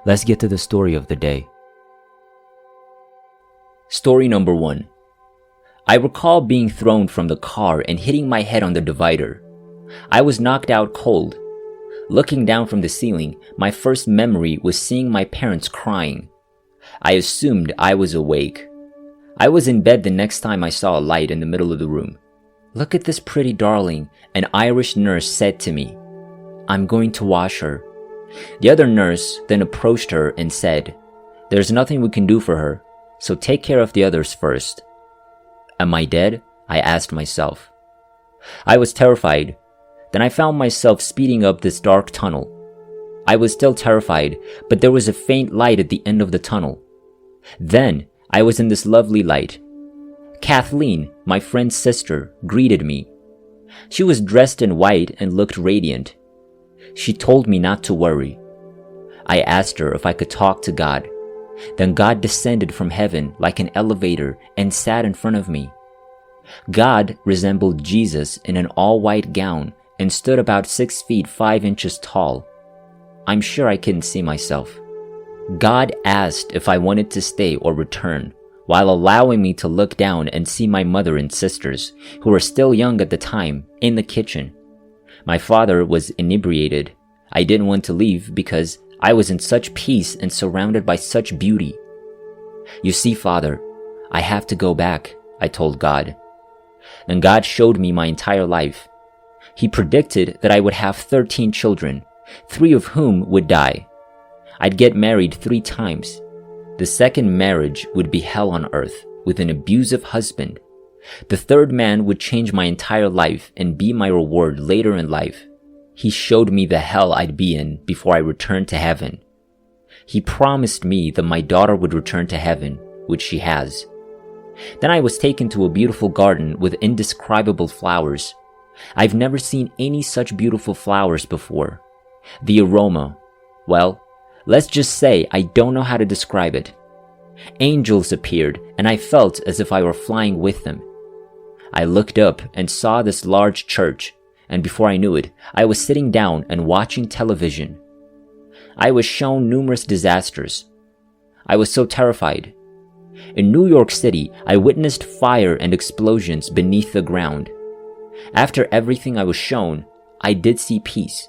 Let's get to the story of the day. Story number 1. I recall being thrown from the car and hitting my head on the divider. I was knocked out cold. Looking down from the ceiling, my first memory was seeing my parents crying. I assumed I was awake. I was in bed the next time I saw a light in the middle of the room. "Look at this pretty darling," an Irish nurse said to me. "I'm going to wash her." The other nurse then approached her and said, "There's nothing we can do for her, so take care of the others first." Am I dead? I asked myself. I was terrified. Then I found myself speeding up this dark tunnel. I was still terrified, but there was a faint light at the end of the tunnel. Then I was in this lovely light. Kathleen, my friend's sister, greeted me. She was dressed in white and looked radiant. She told me not to worry. I asked her if I could talk to God. Then God descended from heaven like an elevator and sat in front of me. God resembled Jesus in an all-white gown and stood about 6 feet 5 inches tall. I'm sure I couldn't see myself. God asked if I wanted to stay or return, while allowing me to look down and see my mother and sisters, who were still young at the time, in the kitchen. My father was inebriated. I didn't want to leave because I was in such peace and surrounded by such beauty. "You see, Father, I have to go back," I told God. Then God showed me my entire life. He predicted that I would have 13 children, 3 of whom would die. I'd get married 3 times. The second marriage would be hell on earth, with an abusive husband. The third man would change my entire life and be my reward later in life. He showed me the hell I'd be in before I returned to heaven. He promised me that my daughter would return to heaven, which she has. Then I was taken to a beautiful garden with indescribable flowers. I've never seen any such beautiful flowers before. The aroma, well, let's just say I don't know how to describe it. Angels appeared, and I felt as if I were flying with them. I looked up and saw this large church, and before I knew it, I was sitting down and watching television. I was shown numerous disasters. I was so terrified. In New York City, I witnessed fire and explosions beneath the ground. After everything I was shown, I did see peace.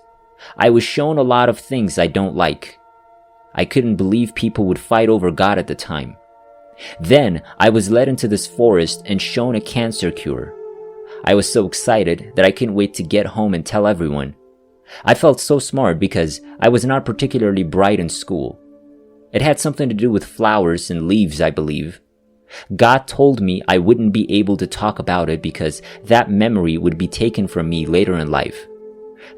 I was shown a lot of things I don't like. I couldn't believe people would fight over God at the time. Then I was led into this forest and shown a cancer cure. I was so excited that I couldn't wait to get home and tell everyone. I felt so smart because I was not particularly bright in school. It had something to do with flowers and leaves, I believe. God told me I wouldn't be able to talk about it because that memory would be taken from me later in life.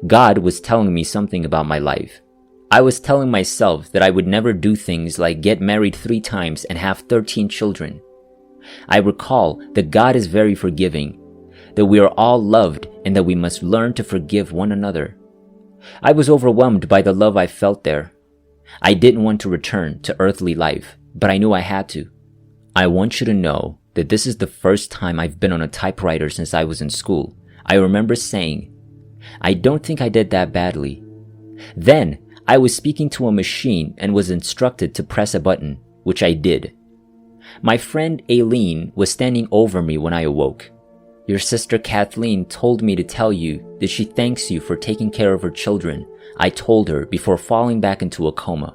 God was telling me something about my life. I was telling myself that I would never do things like get married 3 times and have 13 children. I recall that God is very forgiving, that we are all loved and that we must learn to forgive one another. I was overwhelmed by the love I felt there. I didn't want to return to earthly life, but I knew I had to. I want you to know that this is the first time I've been on a typewriter since I was in school. I remember saying, "I don't think I did that badly." Then, I was speaking to a machine and was instructed to press a button, which I did. My friend Aileen was standing over me when I awoke. "Your sister Kathleen told me to tell you that she thanks you for taking care of her children," I told her before falling back into a coma.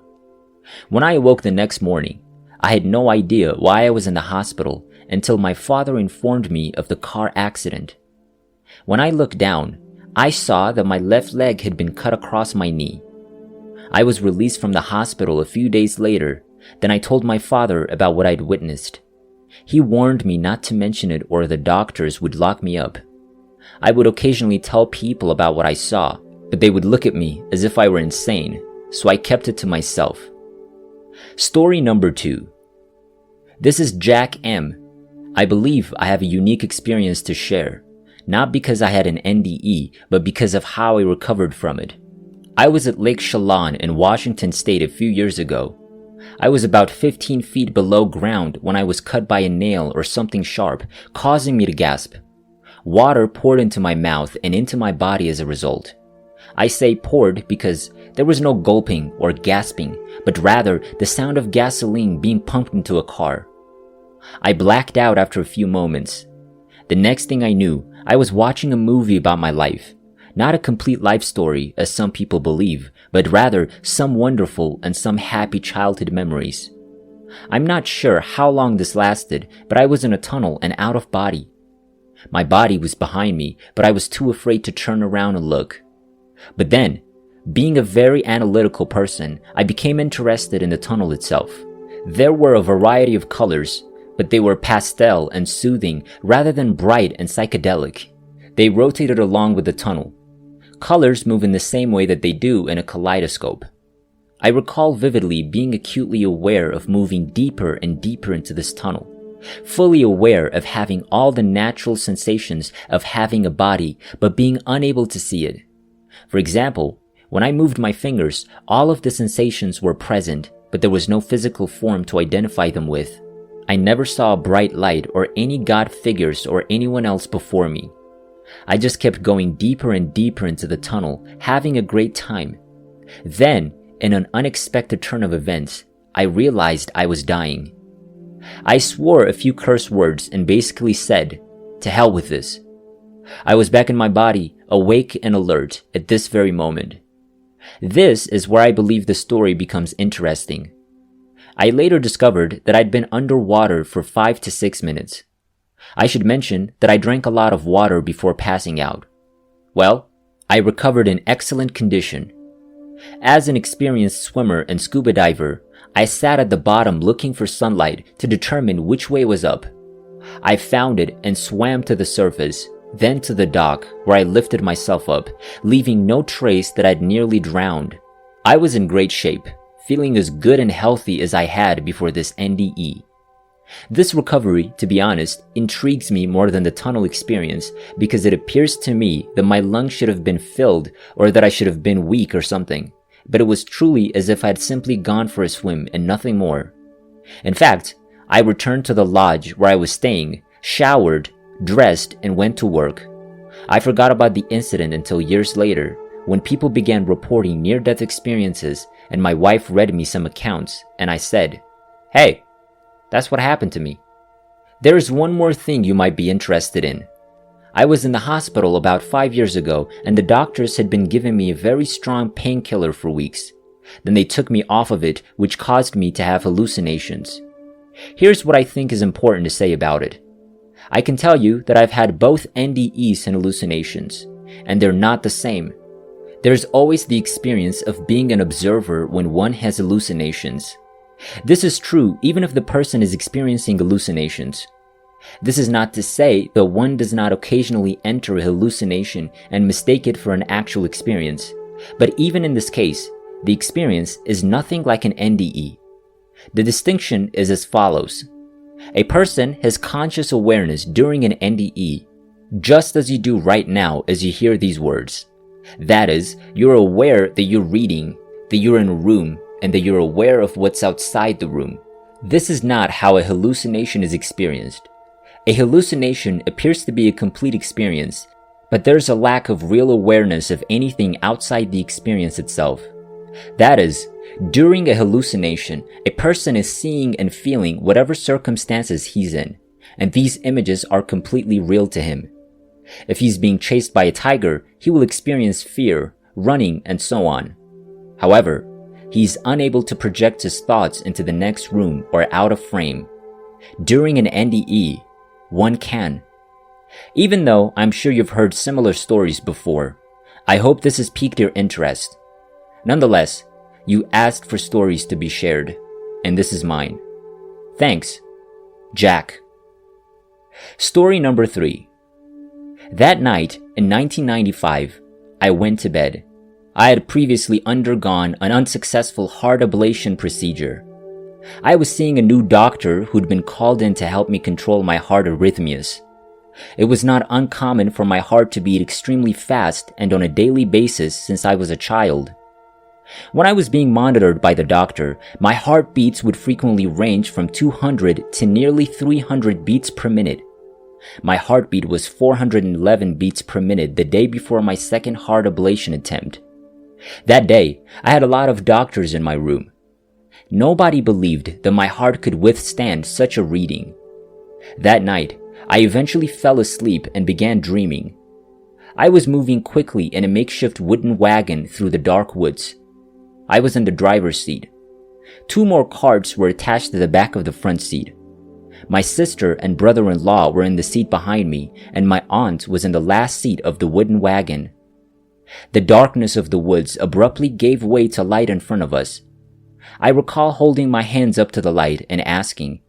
When I awoke the next morning, I had no idea why I was in the hospital until my father informed me of the car accident. When I looked down, I saw that my left leg had been cut across my knee. I was released from the hospital a few days later. Then I told my father about what I'd witnessed. He warned me not to mention it or the doctors would lock me up. I would occasionally tell people about what I saw, but they would look at me as if I were insane, so I kept it to myself. Story number 2. This is Jack M. I believe I have a unique experience to share, not because I had an NDE, but because of how I recovered from it. I was at Lake Chelan in Washington State a few years ago. I was about 15 feet below ground when I was cut by a nail or something sharp, causing me to gasp. Water poured into my mouth and into my body as a result. I say poured because There was no gulping or gasping, but rather the sound of gasoline being pumped into a car. I blacked out after a few moments. The next thing I knew, I was watching a movie about my life. Not a complete life story, as some people believe, but rather some wonderful and some happy childhood memories. I'm not sure how long this lasted, but I was in a tunnel and out of body. My body was behind me, but I was too afraid to turn around and look. But then, being a very analytical person, I became interested in the tunnel itself. There were a variety of colors, but they were pastel and soothing rather than bright and psychedelic. They rotated along with the tunnel. Colors move in the same way that they do in a kaleidoscope. I recall vividly being acutely aware of moving deeper and deeper into this tunnel, fully aware of having all the natural sensations of having a body, but being unable to see it. For example, when I moved my fingers, all of the sensations were present, but there was no physical form to identify them with. I never saw a bright light or any god figures or anyone else before me. I just kept going deeper and deeper into the tunnel, having a great time. Then, in an unexpected turn of events, I realized I was dying. I swore a few curse words and basically said, "To hell with this." I was back in my body, awake and alert at this very moment. This is where I believe the story becomes interesting. I later discovered that I'd been underwater for 5 to 6 minutes. I should mention that I drank a lot of water before passing out. Well, I recovered in excellent condition. As an experienced swimmer and scuba diver, I sat at the bottom looking for sunlight to determine which way was up. I found it and swam to the surface, then to the dock where I lifted myself up, leaving no trace that I'd nearly drowned. I was in great shape, feeling as good and healthy as I had before this NDE. This recovery, to be honest, intrigues me more than the tunnel experience because it appears to me that my lungs should have been filled or that I should have been weak or something, but it was truly as if I'd simply gone for a swim and nothing more. In fact, I returned to the lodge where I was staying, showered, dressed, and went to work. I forgot about the incident until years later, when people began reporting near-death experiences and my wife read me some accounts, and I said, "Hey, that's what happened to me." There is one more thing you might be interested in. I was in the hospital about 5 years ago, and the doctors had been giving me a very strong painkiller for weeks. Then they took me off of it, which caused me to have hallucinations. Here's what I think is important to say about it. I can tell you that I've had both NDEs and hallucinations, and they're not the same. There's always the experience of being an observer when one has hallucinations. This is true even if the person is experiencing hallucinations. This is not to say that one does not occasionally enter a hallucination and mistake it for an actual experience, but even in this case, the experience is nothing like an NDE. The distinction is as follows. A person has conscious awareness during an NDE, just as you do right now as you hear these words. That is, you're aware that you're reading, that you're in a room, and that you're aware of what's outside the room. This is not how a hallucination is experienced. A hallucination appears to be a complete experience, but there's a lack of real awareness of anything outside the experience itself. That is, during a hallucination, a person is seeing and feeling whatever circumstances he's in, and these images are completely real to him. If he's being chased by a tiger, he will experience fear, running, and so on. However, he's unable to project his thoughts into the next room or out of frame. During an NDE, one can. Even though I'm sure you've heard similar stories before, I hope this has piqued your interest. Nonetheless, you asked for stories to be shared, and this is mine. Thanks, Jack. Story number 3. That night in 1995, I went to bed. I had previously undergone an unsuccessful heart ablation procedure. I was seeing a new doctor who'd been called in to help me control my heart arrhythmias. It was not uncommon for my heart to beat extremely fast and on a daily basis since I was a child. When I was being monitored by the doctor, my heartbeats would frequently range from 200 to nearly 300 beats per minute. My heartbeat was 411 beats per minute the day before my second heart ablation attempt. That day, I had a lot of doctors in my room. Nobody believed that my heart could withstand such a reading. That night, I eventually fell asleep and began dreaming. I was moving quickly in a makeshift wooden wagon through the dark woods. I was in the driver's seat. 2 more carts were attached to the back of the front seat. My sister and brother-in-law were in the seat behind me, and my aunt was in the last seat of the wooden wagon. The darkness of the woods abruptly gave way to light in front of us. I recall holding my hands up to the light and asking,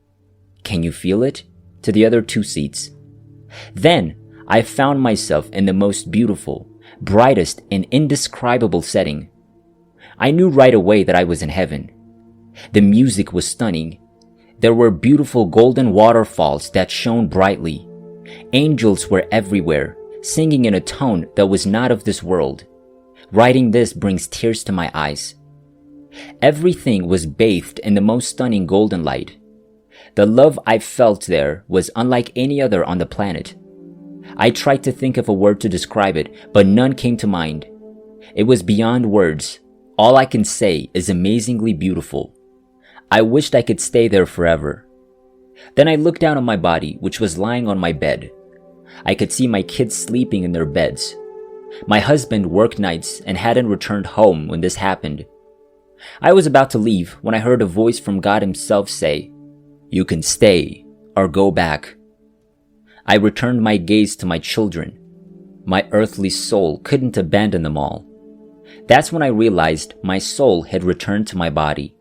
"Can you feel it?" to the other 2 seats. Then, I found myself in the most beautiful, brightest, and indescribable setting. I knew right away that I was in heaven. The music was stunning. There were beautiful golden waterfalls that shone brightly. Angels were everywhere, singing in a tone that was not of this world. Writing this brings tears to my eyes. Everything was bathed in the most stunning golden light. The love I felt there was unlike any other on the planet. I tried to think of a word to describe it, but none came to mind. It was beyond words. All I can say is amazingly beautiful. I wished I could stay there forever. Then I looked down on my body, which was lying on my bed. I could see my kids sleeping in their beds. My husband worked nights and hadn't returned home when this happened. I was about to leave when I heard a voice from God himself say, "You can stay or go back." I returned my gaze to my children. My earthly soul couldn't abandon them all. That's when I realized my soul had returned to my body.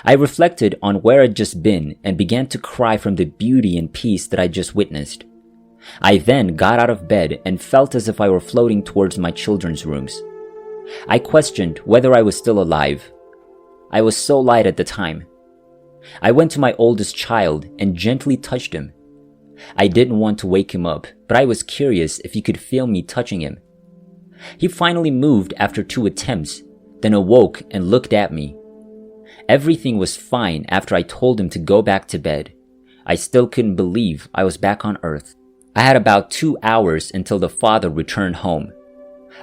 I reflected on where I'd just been and began to cry from the beauty and peace that I just witnessed. I then got out of bed and felt as if I were floating towards my children's rooms. I questioned whether I was still alive. I was so light at the time. I went to my oldest child and gently touched him. I didn't want to wake him up, but I was curious if he could feel me touching him. He finally moved after 2 attempts, then awoke and looked at me. Everything was fine after I told him to go back to bed. I still couldn't believe I was back on Earth. I had about 2 hours until the father returned home.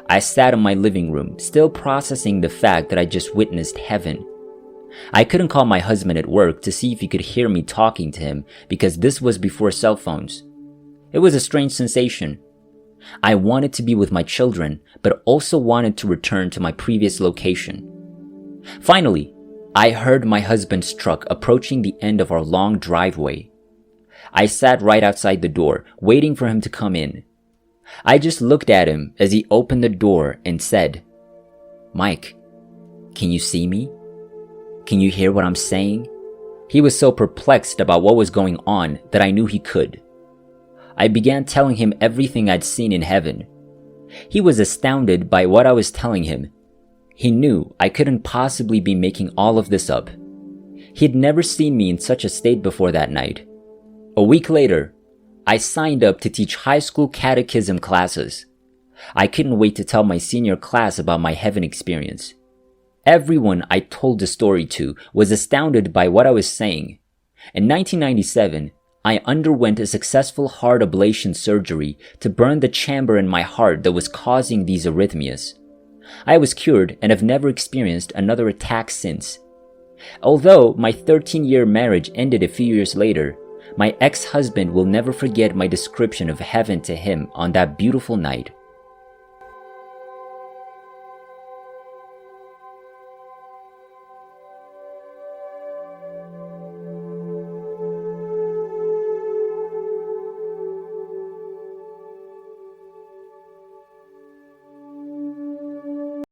I sat in my living room, still processing the fact that I just witnessed heaven. I couldn't call my husband at work to see if he could hear me talking to him because this was before cell phones. It was a strange sensation. I wanted to be with my children, but also wanted to return to my previous location. Finally, I heard my husband's truck approaching the end of our long driveway. I sat right outside the door, waiting for him to come in. I just looked at him as he opened the door and said, "Mike, can you see me? Can you hear what I'm saying?" He was so perplexed about what was going on that I knew he could. I began telling him everything I'd seen in heaven. He was astounded by what I was telling him. He knew I couldn't possibly be making all of this up. He'd never seen me in such a state before that night. A week later, I signed up to teach high school catechism classes. I couldn't wait to tell my senior class about my heaven experience. Everyone I told the story to was astounded by what I was saying. In 1997, I underwent a successful heart ablation surgery to burn the chamber in my heart that was causing these arrhythmias. I was cured and have never experienced another attack since. Although my 13-year marriage ended a few years later, my ex-husband will never forget my description of heaven to him on that beautiful night.